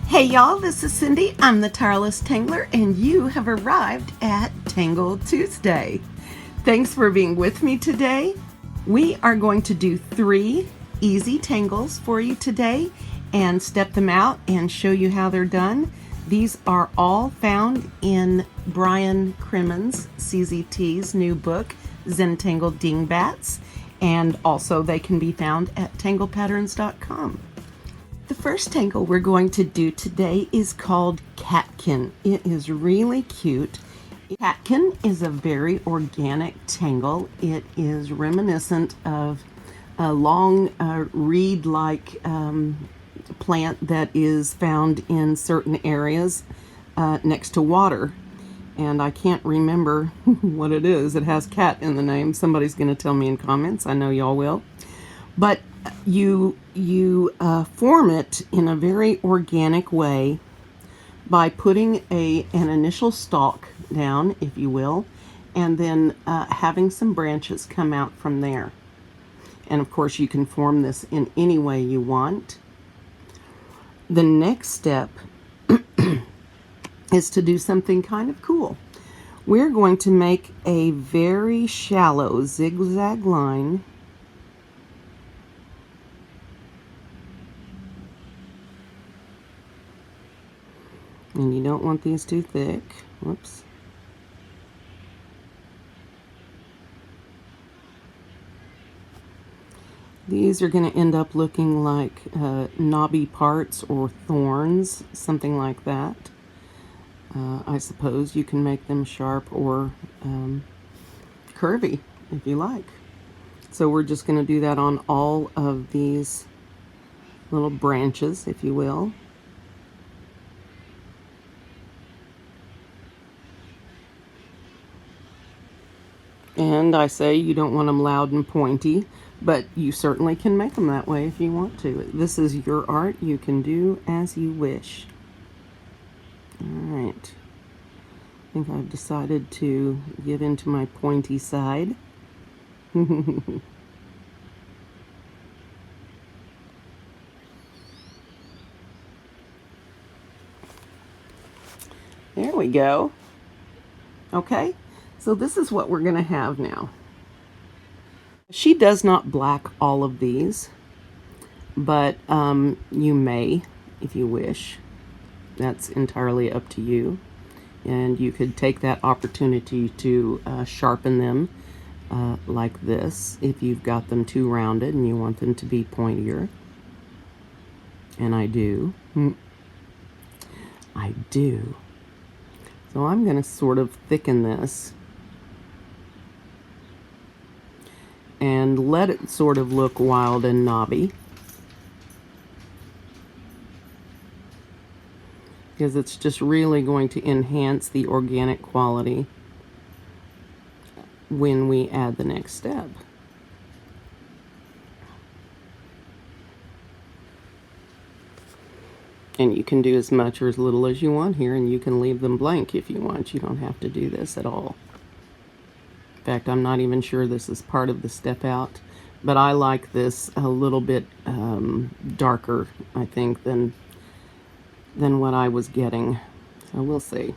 Hey y'all, this is Cindy. I'm the Tireless Tangler, and you have arrived at Tangle Tuesday. Thanks for being with me today. We are going to do 3 easy tangles for you today and step them out and show you how they're done. These are all found in Brian Crimmons, CZT's new book, Zentangle Dingbatz, and also they can be found at tanglepatterns.com. The first tangle we're going to do today is called Catkin. It is really cute. Catkin is a very organic tangle. It is reminiscent of a long reed-like plant that is found in certain areas next to water. And I can't remember what it is. It has cat in the name. Somebody's going to tell me in comments. I know y'all will. But you form it in a very organic way by putting an initial stalk down, if you will, and then having some branches come out from there. And of course you can form this in any way you want. The next step is to do something kind of cool. We're going to make a very shallow zigzag line . And you don't want these too thick. Whoops. These are going to end up looking like knobby parts or thorns, something like that. I suppose you can make them sharp or curvy if you like. So we're just going to do that on all of these little branches, if you will. And I say you don't want them loud and pointy, but you certainly can make them that way if you want to. This is your art. You can do as you wish. All right. I think I've decided to get into my pointy side. There we go. Okay. So this is what we're going to have now. She does not black all of these, but you may if you wish. That's entirely up to you. And you could take that opportunity to sharpen them like this if you've got them too rounded and you want them to be pointier. And I do. I do. So I'm going to sort of thicken this and let it sort of look wild and knobby, because it's just really going to enhance the organic quality when we add the next step. And you can do as much or as little as you want here, and you can leave them blank if you want. You don't have to do this at all. In fact, I'm not even sure this is part of the step out, but I like this a little bit darker, I think, than what I was getting. So we'll see.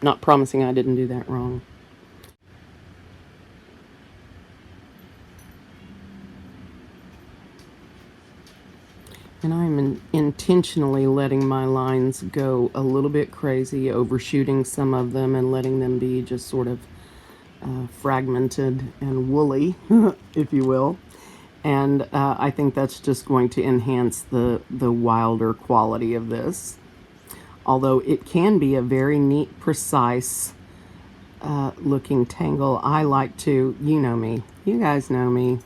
Not promising I didn't do that wrong. And I'm intentionally letting my lines go a little bit crazy, overshooting some of them and letting them be just sort of fragmented and woolly, if you will. And I think that's just going to enhance the wilder quality of this. Although it can be a very neat, precise looking tangle. I like to, you know me, you guys know me.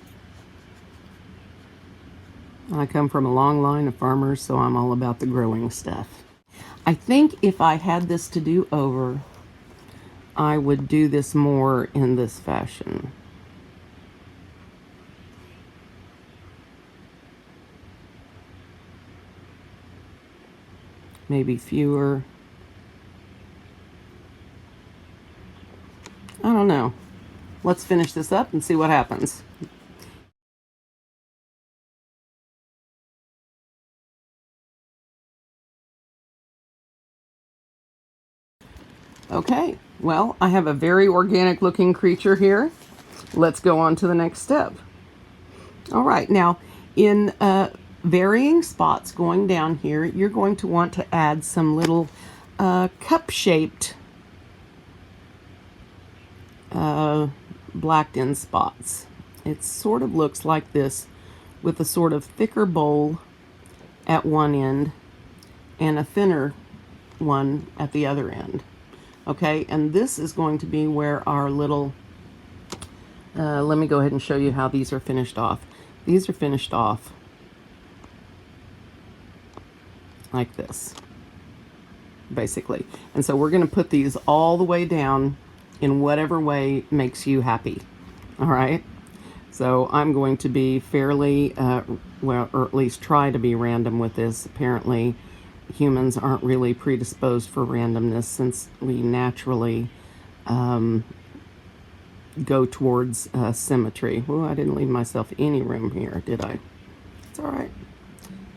I come from a long line of farmers, so I'm all about the growing stuff. I think if I had this to do over, I would do this more in this fashion. Maybe fewer. I don't know. Let's finish this up and see what happens. Okay, well, I have a very organic looking creature here. Let's go on to the next step. All right, now in varying spots going down here, you're going to want to add some little cup-shaped blacked in spots. It sort of looks like this, with a sort of thicker bowl at one end and a thinner one at the other end. Okay, and this is going to be where our little, let me go ahead and show you how these are finished off. These are finished off like this, basically. And so we're going to put these all the way down in whatever way makes you happy. All right. So I'm going to be fairly, well, or at least try to be random with this. Apparently, humans aren't really predisposed for randomness, since we naturally go towards symmetry. Oh, I didn't leave myself any room here, did I? It's all right.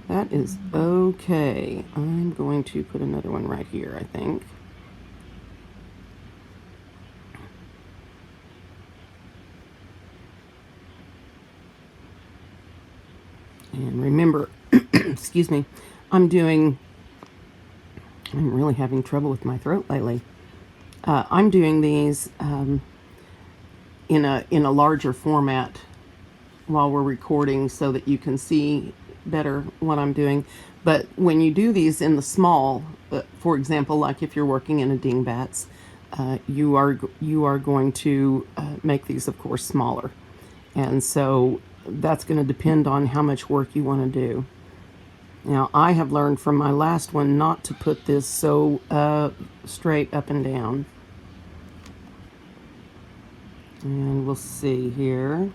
That is okay. I'm going to put another one right here, I think. And remember, excuse me, I'm really having trouble with my throat lately. I'm doing these in a larger format while we're recording, so that you can see better what I'm doing. But when you do these in the small, for example, like if you're working in a Dingbatz, you are going to make these, of course, smaller. And so that's going to depend on how much work you want to do. Now, I have learned from my last one not to put this so straight up and down. And we'll see here.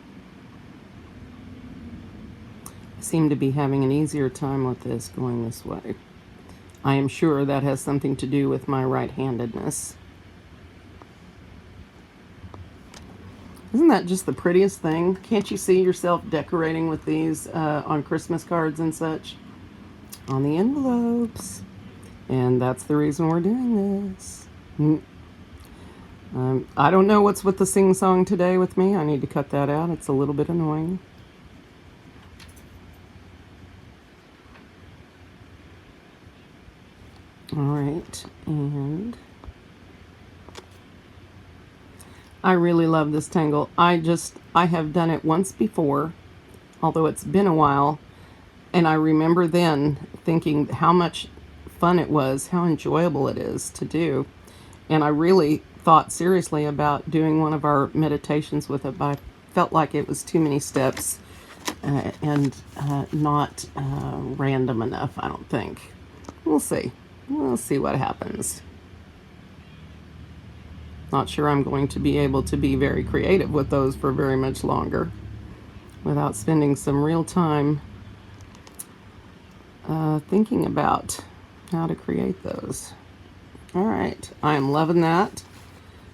I seem to be having an easier time with this going this way. I am sure that has something to do with my right-handedness. Isn't that just the prettiest thing? Can't you see yourself decorating with these on Christmas cards and such? On the envelopes. And that's the reason we're doing this. I don't know what's with the sing-song today with me. I need to cut that out. It's a little bit annoying. All right, and I really love this tangle. I have done it once before, although it's been a while, and I remember then thinking how much fun it was, how enjoyable it is to do. And I really thought seriously about doing one of our meditations with it, but I felt like it was too many steps and not random enough, I don't think. We'll see. We'll see what happens. Not sure I'm going to be able to be very creative with those for very much longer without spending some real time thinking about how to create those. All right, I am loving that.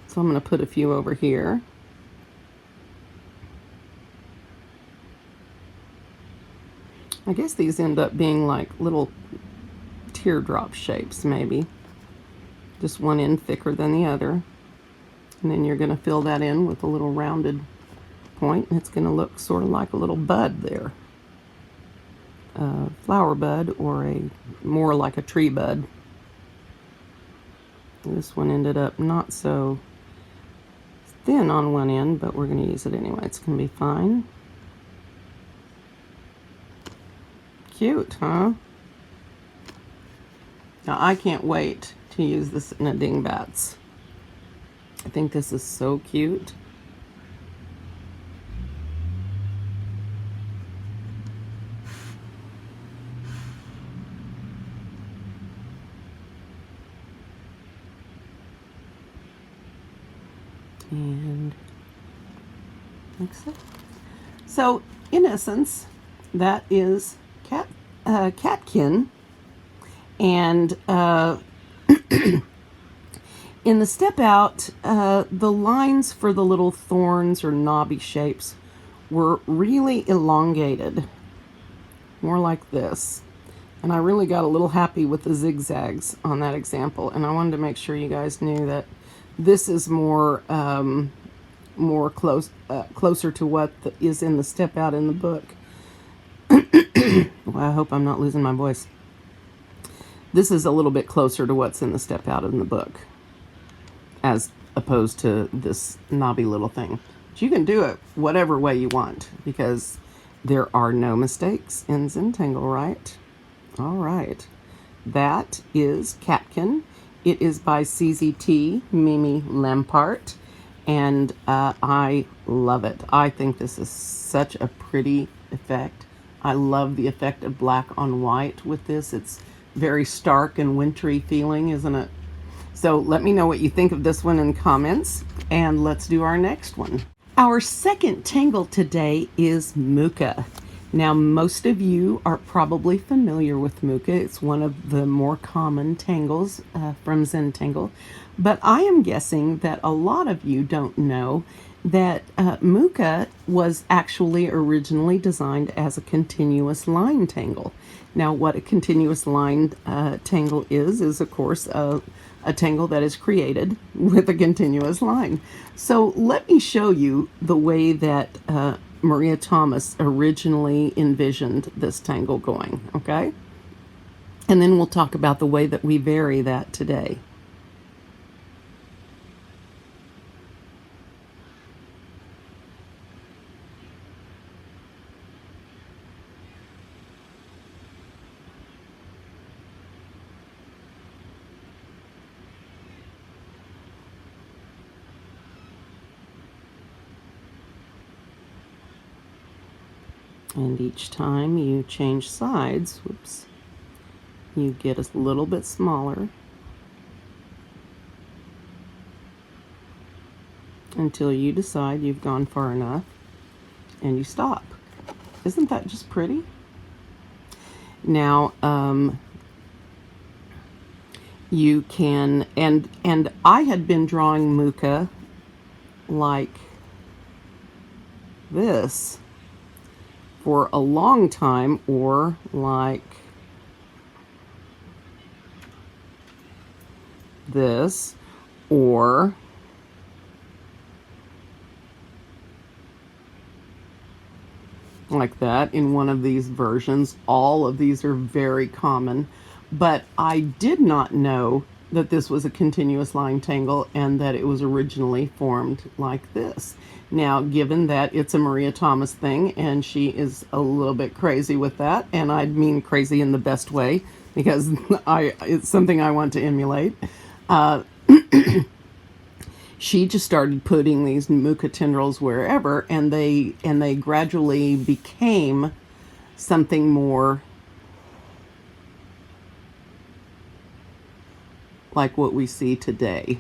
So I'm going to put a few over here. I guess these end up being like little teardrop shapes, maybe. Just one end thicker than the other. And then you're going to fill that in with a little rounded point. And it's going to look sort of like a little bud there. A flower bud, or more like a tree bud. This one ended up not so thin on one end, but we're going to use it anyway. It's going to be fine. Cute, huh? Now, I can't wait to use this in a Dingbatz. I think this is so cute. And like so. So, in essence, that is Catkin. And in the step out, the lines for the little thorns or knobby shapes were really elongated, more like this. And I really got a little happy with the zigzags on that example, and I wanted to make sure you guys knew that this is more closer to what is in the step out in the book. Well, I hope I'm not losing my voice. This is a little bit closer to what's in the step out in the book, as opposed to this knobby little thing. But you can do it whatever way you want, because there are no mistakes in Zentangle, right? All right. That is Catkin. It is by CZT Mimi Lampart, and I love it. I think this is such a pretty effect. I love the effect of black on white with this. It's very stark and wintry feeling, isn't it? So let me know what you think of this one in comments, and let's do our next one. Our second tangle today is Mukha. Now, most of you are probably familiar with Mukha. It's one of the more common tangles from Zentangle, but I am guessing that a lot of you don't know that Mukha was actually originally designed as a continuous line tangle. Now, what a continuous line tangle is of course a tangle that is created with a continuous line. So let me show you the way that Maria Thomas originally envisioned this tangle going, okay? And then we'll talk about the way that we vary that today. And each time you change sides, whoops, you get a little bit smaller until you decide you've gone far enough and you stop. Isn't that just pretty? Now, you can, and I had been drawing Mukha like this for a long time, or like this, or like that in one of these versions. All of these are very common, but I did not know that this was a continuous line tangle and that it was originally formed like this. Now, given that it's a Maria Thomas thing and she is a little bit crazy with that, and I mean crazy in the best way, because it's something I want to emulate, she just started putting these Mukha tendrils wherever, and they gradually became something more like what we see today.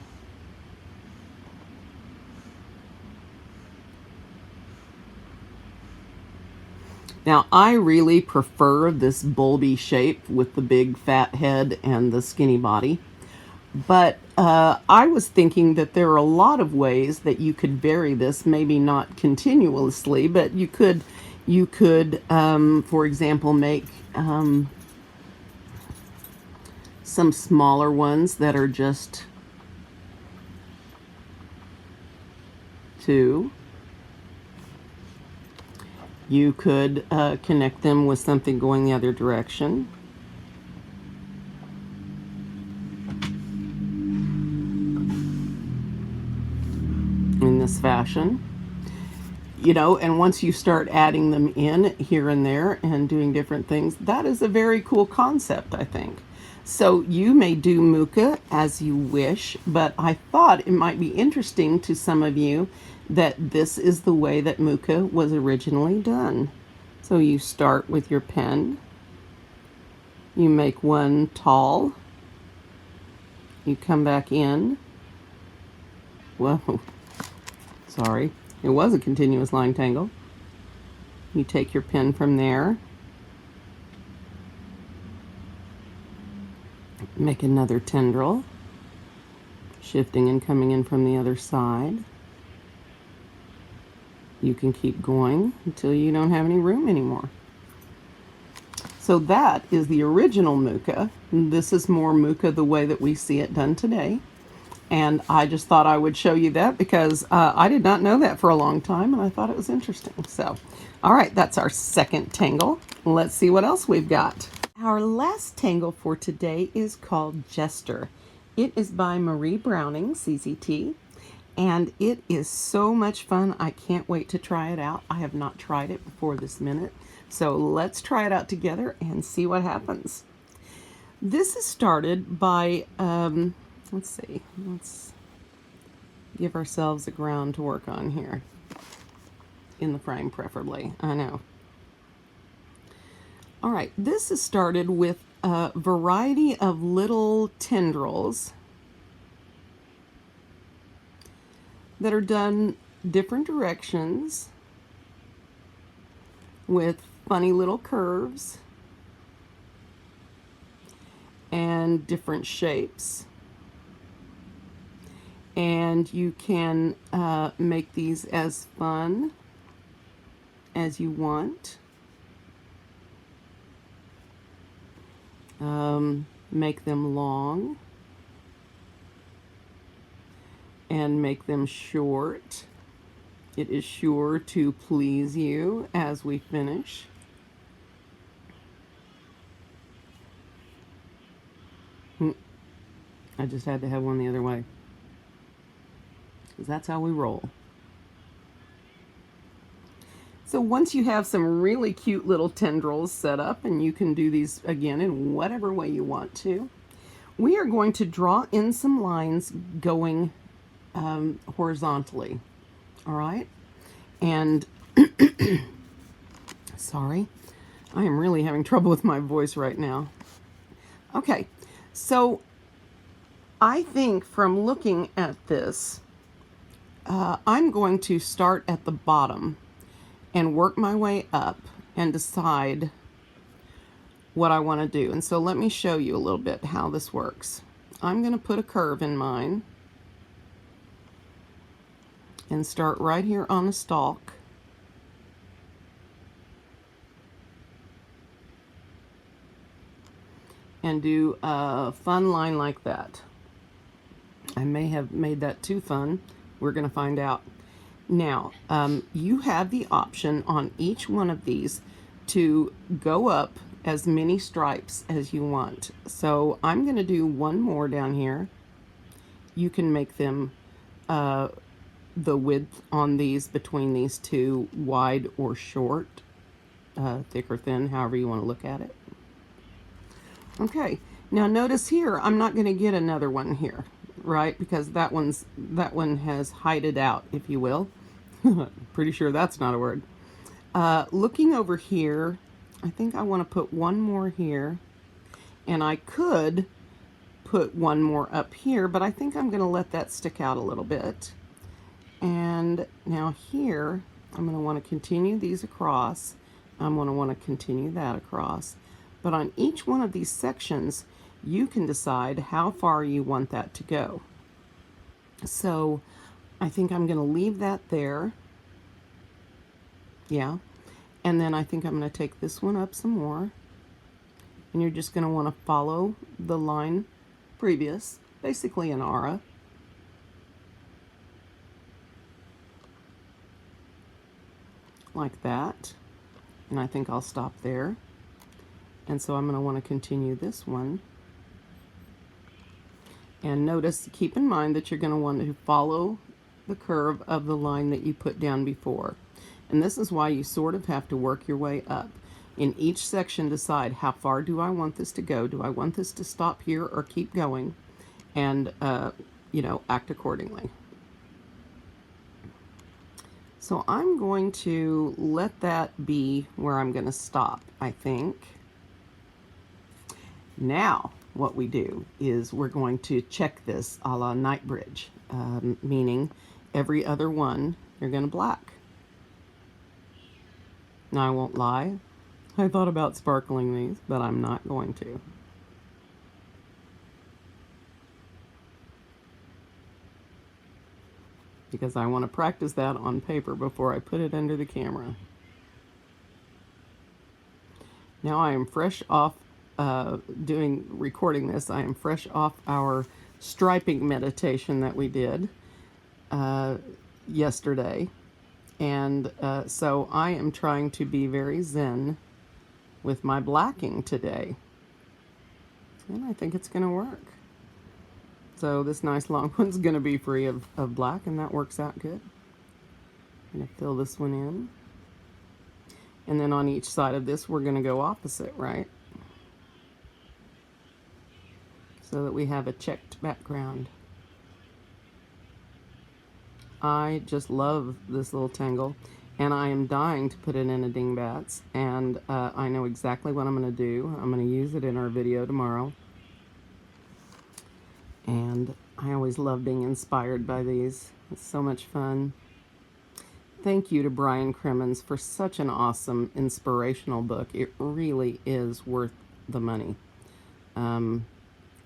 Now, I really prefer this bulby shape with the big fat head and the skinny body. But I was thinking that there are a lot of ways that you could vary this, maybe not continuously, but you could, for example, make some smaller ones that are just 2. You could connect them with something going the other direction. In this fashion, you know, and once you start adding them in here and there and doing different things, that is a very cool concept, I think. So you may do Mukha as you wish, but I thought it might be interesting to some of you that this is the way that Mukha was originally done. So you start with your pen, you make one tall, you come back in. Whoa, sorry, it was a continuous line tangle. You take your pen from there, make another tendril, shifting and coming in from the other side. You can keep going until you don't have any room anymore. So that is the original Mukha. This is more Mukha the way that we see it done today. And I just thought I would show you that because I did not know that for a long time, and I thought it was interesting. So, all right, that's our second tangle. Let's see what else we've got. Our last tangle for today is called Jester. It is by Marie Browning, CCT, and it is so much fun. I can't wait to try it out. I have not tried it before this minute, so let's try it out together and see what happens. This is started by, let's see, let's give ourselves a ground to work on here. In the frame, preferably, I know. All right, this is started with a variety of little tendrils that are done different directions with funny little curves and different shapes. And you can make these as fun as you want. Make them long and make them short. It is sure to please you as we finish. I just had to have one the other way, because that's how we roll. So once you have some really cute little tendrils set up, and you can do these again in whatever way you want to, we are going to draw in some lines going horizontally. All right? And sorry, I am really having trouble with my voice right now. Okay, so I think from looking at this, I'm going to start at the bottom and work my way up and decide what I want to do. And so let me show you a little bit how this works. I'm going to put a curve in mine and start right here on the stalk. And do a fun line like that. I may have made that too fun. We're going to find out. Now, you have the option on each one of these to go up as many stripes as you want. So I'm going to do one more down here. You can make them the width on these between these two wide or short, thick or thin, however you want to look at it. Okay, now notice here, I'm not going to get another one here, right? Because that one has hided out, if you will. Pretty sure that's not a word. Looking over here, I think I want to put one more here, and I could put one more up here, but I think I'm going to let that stick out a little bit. And now here, I'm going to want to continue these across. I'm going to want to continue that across. But on each one of these sections, you can decide how far you want that to go. So I think I'm going to leave that there. Yeah. And then I think I'm going to take this one up some more. And you're just going to want to follow the line previous, basically an aura. Like that. And I think I'll stop there. And so I'm going to want to continue this one. And notice, keep in mind that you're going to want to follow the curve of the line that you put down before. And this is why you sort of have to work your way up. In each section, decide how far do I want this to go? Do I want this to stop here or keep going? And, you know, act accordingly. So I'm going to let that be where I'm going to stop, I think. Now, what we do is we're going to check this a la night bridge, meaning every other one you're going to black. Now, I won't lie. I thought about sparkling these, but I'm not going to. Because I want to practice that on paper before I put it under the camera. Now I am fresh off recording this. I am fresh off our striping meditation that we did yesterday. And so I am trying to be very zen with my blacking today. And I think it's going to work. So this nice long one's going to be free of black, and that works out good. I'm going to fill this one in. And then on each side of this, we're going to go opposite, right? So that we have a checked background. I just love this little tangle, and I am dying to put it in a Dingbatz, and I know exactly what I'm going to do. I'm going to use it in our video tomorrow. And I always love being inspired by these. It's so much fun. Thank you to Brian Crimmons for such an awesome, inspirational book. It really is worth the money.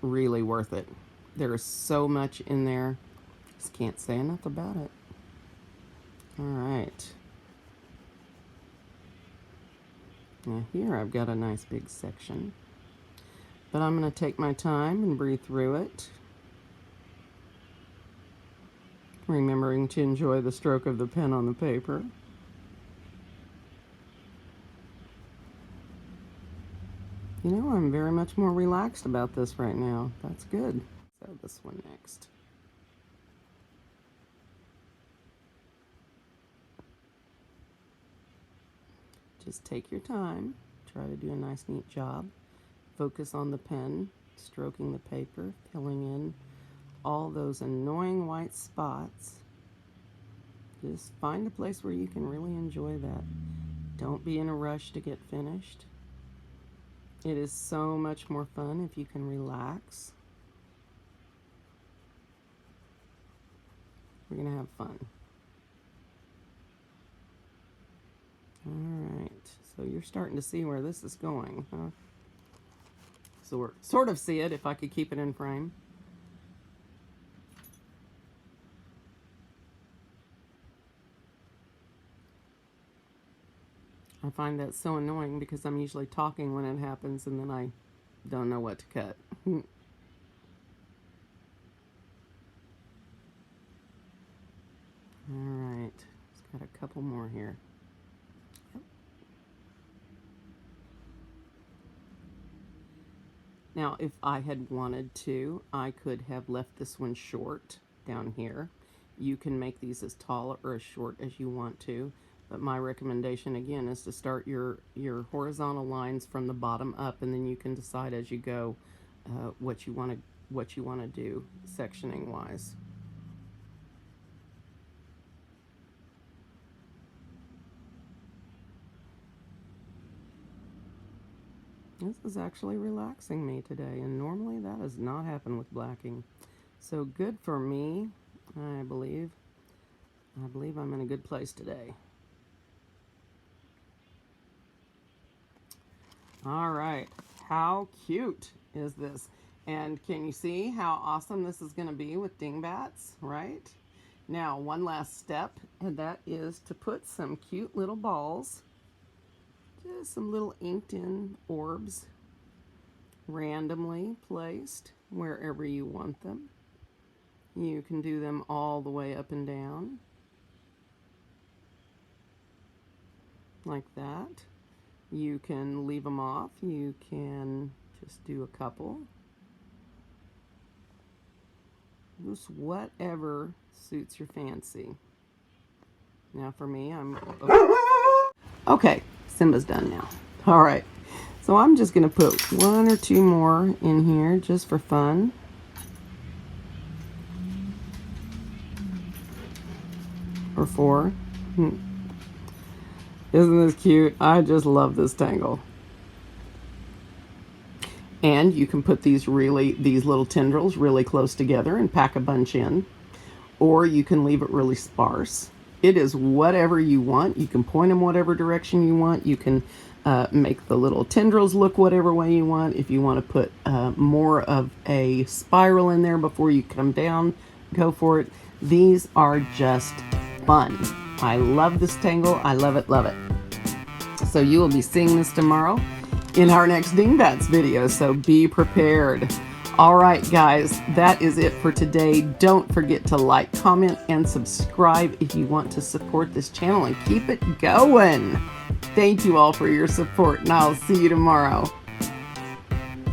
Really worth it. There is so much in there. Just can't say enough about it. All right. Now here I've got a nice big section. But I'm going to take my time and breathe through it. Remembering to enjoy the stroke of the pen on the paper. You know, I'm very much more relaxed about this right now. That's good. So this one next. Just take your time. Try to do a nice, neat job. Focus on the pen, stroking the paper, filling in all those annoying white spots. Just find a place where you can really enjoy that. Don't be in a rush to get finished. It is so much more fun if you can relax. We're gonna have fun. All right, so you're starting to see where this is going, huh? Sort of see it if I could keep it in frame. I find that so annoying because I'm usually talking when it happens and then I don't know what to cut. All right, just got a couple more here. Yep. Now, if I had wanted to, I could have left this one short down here. You can make these as tall or as short as you want to. But my recommendation, again, is to start your horizontal lines from the bottom up, and then you can decide as you go what you want to do sectioning wise. This is actually relaxing me today, and normally that does not happen with blacking. So good for me, I believe. I believe I'm in a good place today. All right, how cute is this? And can you see how awesome this is going to be with Dingbatz, right? Now, one last step, and that is to put some cute little balls, just some little inked in orbs, randomly placed wherever you want them. You can do them all the way up and down, like that. You can leave them off. You can just do a couple. Just whatever suits your fancy. Now for me, okay, Simba's done now. All right, so I'm just gonna put one or two more in here just for fun. Or four. Isn't this cute? I just love this tangle. And you can put these little tendrils really close together and pack a bunch in. Or you can leave it really sparse. It is whatever you want. You can point them whatever direction you want. You can make the little tendrils look whatever way you want. If you want to put more of a spiral in there before you come down, go for it. These are just fun. I love this tangle. I love it, love it. So you will be seeing this tomorrow. in our next Dingbatz video, so be prepared. All right, guys, that is it for today. Don't forget to like, comment, and subscribe if you want to support this channel and keep it going. Thank you all for your support, and I'll see you tomorrow.